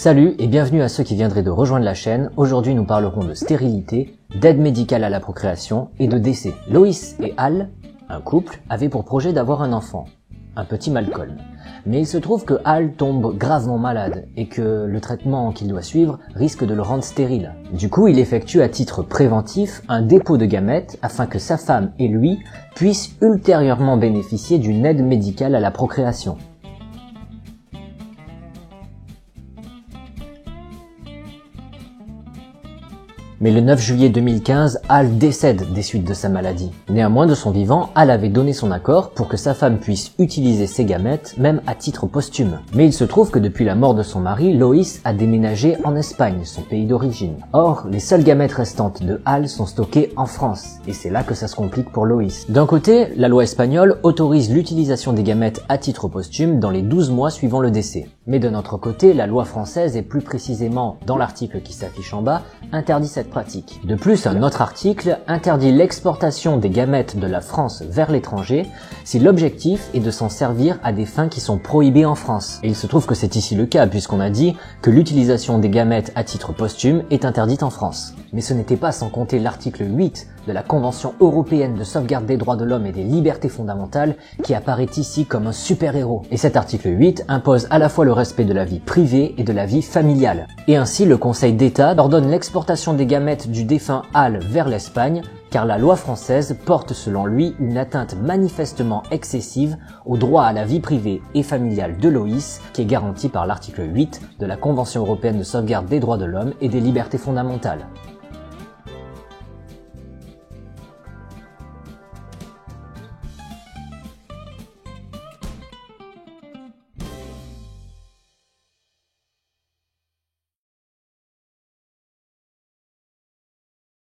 Salut et bienvenue à ceux qui viendraient de rejoindre la chaîne. Aujourd'hui nous parlerons de stérilité, d'aide médicale à la procréation et de décès. Loïs et Al, un couple, avaient pour projet d'avoir un enfant, un petit Malcolm. Mais il se trouve que Al tombe gravement malade et que le traitement qu'il doit suivre risque de le rendre stérile. Du coup, il effectue à titre préventif un dépôt de gamètes afin que sa femme et lui puissent ultérieurement bénéficier d'une aide médicale à la procréation. Mais le 9 juillet 2015, Al décède des suites de sa maladie. Néanmoins, de son vivant, Al avait donné son accord pour que sa femme puisse utiliser ses gamètes, même à titre posthume. Mais il se trouve que depuis la mort de son mari, Loïs a déménagé en Espagne, son pays d'origine. Or, les seules gamètes restantes de Al sont stockées en France, et c'est là que ça se complique pour Loïs. D'un côté, la loi espagnole autorise l'utilisation des gamètes à titre posthume dans les 12 mois suivant le décès. Mais de notre côté, la loi française, et plus précisément dans l'article qui s'affiche en bas, interdit cette pratique. De plus, un autre article interdit l'exportation des gamètes de la France vers l'étranger si l'objectif est de s'en servir à des fins qui sont prohibées en France. Et il se trouve que c'est ici le cas puisqu'on a dit que l'utilisation des gamètes à titre posthume est interdite en France. Mais ce n'était pas sans compter l'article 8 de la Convention européenne de sauvegarde des droits de l'homme et des libertés fondamentales qui apparaît ici comme un super-héros. Et cet article 8 impose à la fois le respect de la vie privée et de la vie familiale. Et ainsi, le Conseil d'État ordonne l'exportation des gamètes du défunt Al vers l'Espagne, car la loi française porte selon lui une atteinte manifestement excessive au droit à la vie privée et familiale de Loïs, qui est garanti par l'article 8 de la Convention européenne de sauvegarde des droits de l'homme et des libertés fondamentales.